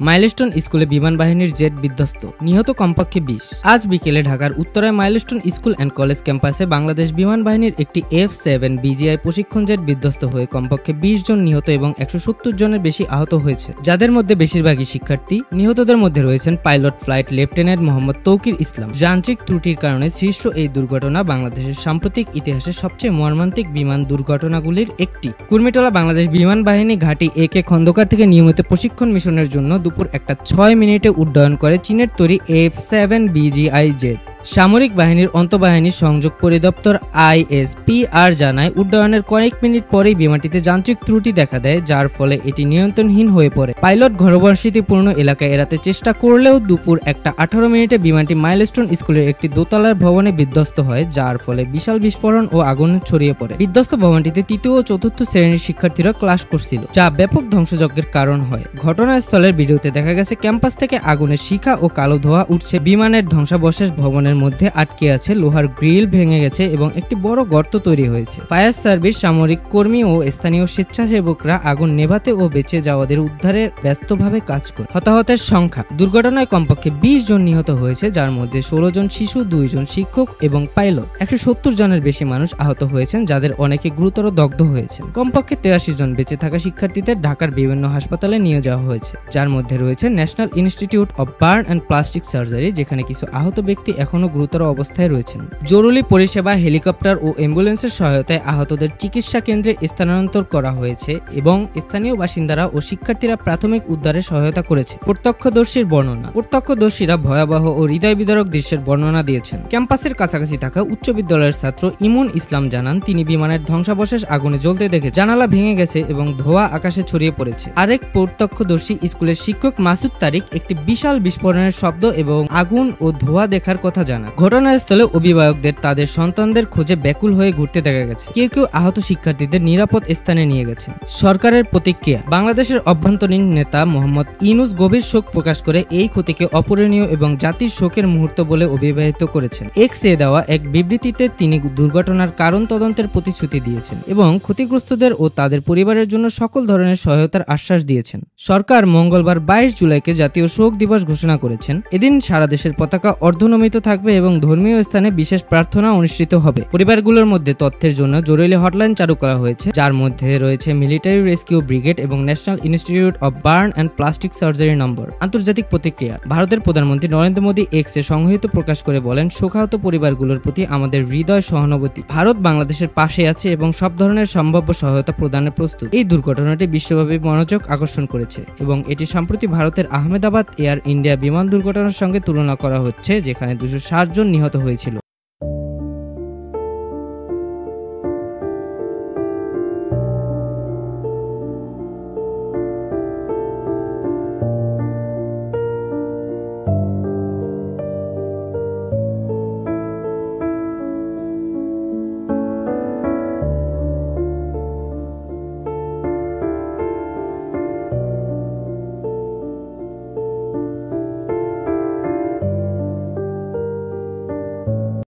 Milestone স্কুলে বিমান বাহিনীর জেট বিধ্বস্ত, নিহত কমপক্ষে 20। আজ বিকেলে ঢাকার উত্তরায় মাইলস্টোন স্কুল অ্যান্ড কলেজ ক্যাম্পাসে বাংলাদেশ বিমান বাহিনীর একটি F-7 BGI প্রশিক্ষণ জেট বিধ্বস্ত হয়ে কমপক্ষে 20 জন নিহত এবং 170 জনের বেশি আহত হয়েছে, যাদের মধ্যে বেশিরভাগই শিক্ষার্থী। নিহতদের মধ্যে রয়েছেন pilot flight lieutenant Mohammad Tauqir Islam. যান্ত্রিক ত্রুটির কারণে সৃষ্ট এই দুর্ঘটনা বাংলাদেশের সাম্প্রতিক ইতিহাসের সবচেয়ে মর্মান্তিক বিমান দুর্ঘটনাগুলির একটি। কুর্মিটোলা বাংলাদেশ বিমান বাহিনী ঘাঁটি AK খন্দকার থেকে নিয়মিত প্রশিক্ষণ মিশনের জন্য দুপুর 1:06 উড্ডয়ন করে চীনের তৈরি F-7 BGI জেট। সামরিক বাহিনীর অন্তঃবাহিনী সংযোগ পরিদপ্তর ISPR জানায়, উড্ডয়নের কয়েক মিনিট পরেই বিমানটিতে যান্ত্রিক ত্রুটি দেখা দেয়, যার ফলে এটি নিয়ন্ত্রণহীন হয়ে পড়ে। পাইলট ঘনবসতিপূর্ণ এলাকায় এড়াতে চেষ্টা করলেও দুপুর 1:18 বিমানটি মাইলস্টোন স্কুলের একটি দোতলার ভবনে বিধ্বস্ত হয়, যার ফলে বিশাল বিস্ফোরণ ও আগুন ছড়িয়ে পড়ে। বিধ্বস্ত ভবনটিতে তৃতীয় ও চতুর্থ শ্রেণীর শিক্ষার্থীরা ক্লাস করছিল, যা ব্যাপক ধ্বংসযজ্ঞের কারণ হয়। ঘটনাস্থলের ভিডিওতে দেখা গেছে ক্যাম্পাস থেকে আগুনের শিখা ও কালো ধোঁয়া উঠছে। বিমানের ধ্বংসাবশেষ ভবনের মধ্যে আটকে আছে, লোহার গ্রিল ভেঙে গেছে এবং একটি বড় গর্ত তৈরি হয়েছে। ফায়ার সার্ভিস, সামরিক কর্মী ও স্থানীয় স্বেচ্ছাসেবকরা আগুন নেভাতে ও বেঁচে যাওয়াদের উদ্ধারে ব্যস্তভাবে কাজ করে। হতাহতের সংখ্যা: দুর্ঘটনায় কমপক্ষে 20 জন নিহত হয়েছে, যার মধ্যে 16 জন শিশু, 2 জন শিক্ষক এবং পাইলট। 170 জনের বেশি মানুষ আহত হয়েছেন, যাদের অনেকে গুরুতর দগ্ধ হয়েছেন। কমপক্ষে 83 জন বেঁচে থাকা শিক্ষার্থীদের ঢাকার বিভিন্ন হাসপাতালে নিয়ে যাওয়া হয়েছে, যার মধ্যে রয়েছে national institute of burn and plastic surgery, যেখানে কিছু আহত ব্যক্তি এখনো গুরুতর অবস্থায় রয়েছেন। জরুরি পরিষেবা, হেলিকপ্টার ও অ্যাম্বুলেন্সের সহায়তায় আহতদের চিকিৎসা কেন্দ্রে স্থানান্তর করা হয়েছে এবং স্থানীয় বাসিন্দারা ও শিক্ষার্থীরা প্রাথমিক উদ্ধারে সহায়তা করেছে। প্রত্যক্ষদর্শীর বর্ণনা: প্রত্যক্ষদর্শীরা ভয়াবহ ও হৃদয় বিদারক দৃশ্যের বর্ণনা দিয়েছেন। ক্যাম্পাসের কাছাকাছি থাকা উচ্চ বিদ্যালয়ের ছাত্র ইমুন ইসলাম জানান, তিনি বিমানের ধ্বংসাবশেষ আগুনে জ্বলতে দেখে জানালা ভেঙে গেছে এবং ধোঁয়া আকাশে ছড়িয়ে পড়েছে। আরেক প্রত্যক্ষদর্শী স্কুলের শিক্ষক মাসুদ তারিক একটি বিশাল বিস্ফোরণের শব্দ এবং আগুন ও ধোঁয়া দেখার কথা জানান। ঘটনাস্থলে অভিভাবকদের তাদের সন্তানদের খোঁজে ব্যাকুল হয়ে ঘুরতে দেখা গেছে। কেউ কেউ আহত শিক্ষার্থীদের নিরাপদ স্থানে নিয়ে গেছে। সরকারের প্রতিক্রিয়া: বাংলাদেশের অভ্যন্তরীণ নেতা মোহাম্মদ ইউনূস গভীর শোক প্রকাশ করে এই ক্ষতিকে অপূরণীয় এবং জাতির শোকের মুহূর্ত বলে অভিহিত করেছেন। X-এ দেওয়া এক বিবৃতিতে তিনি দুর্ঘটনার কারণ তদন্তের প্রতিশ্রুতি দিয়েছেন এবং ক্ষতিগ্রস্তদের ও তাদের পরিবারের জন্য সকল ধরনের সহায়তার আশ্বাস দিয়েছেন। সরকার মঙ্গলবার 22 জুলাইকে জাতীয় শোক দিবস ঘোষণা করেছেন। এদিন সারা দেশের পতাকা অর্ধনমিত থাকবে এবং ধর্মীয় স্থানে বিশেষ প্রার্থনা অনুষ্ঠিত হবে। পরিবারগুলোর মধ্যে তথ্যের জন্য জরুরি হটলাইন চালু করা হয়েছে, যার মধ্যে রয়েছে মিলিটারি রেস্কিউ ব্রিগেড এবং national institute of burn and plastic surgery number. আন্তর্জাতিক প্রতিক্রিয়া: ভারতের প্রধানমন্ত্রী নরেন্দ্র মোদী X-এ সংহত প্রকাশ করে বলেন, শোকাহত পরিবারগুলোর প্রতি আমাদের হৃদয় সহানুভূতি। ভারত বাংলাদেশের পাশে আছে এবং সব ধরনের সম্ভাব্য সহায়তা প্রদানের প্রস্তুত। এই দুর্ঘটনাটি বিশ্বব্যাপী মনোযোগ আকর্ষণ করেছে এবং এটি সম্প্রতি ভারতের আহমেদাবাদ এয়ার ইন্ডিয়া বিমান দুর্ঘটনার সঙ্গে তুলনা করা হচ্ছে, যেখানে 260 জন নিহত হয়েছিল।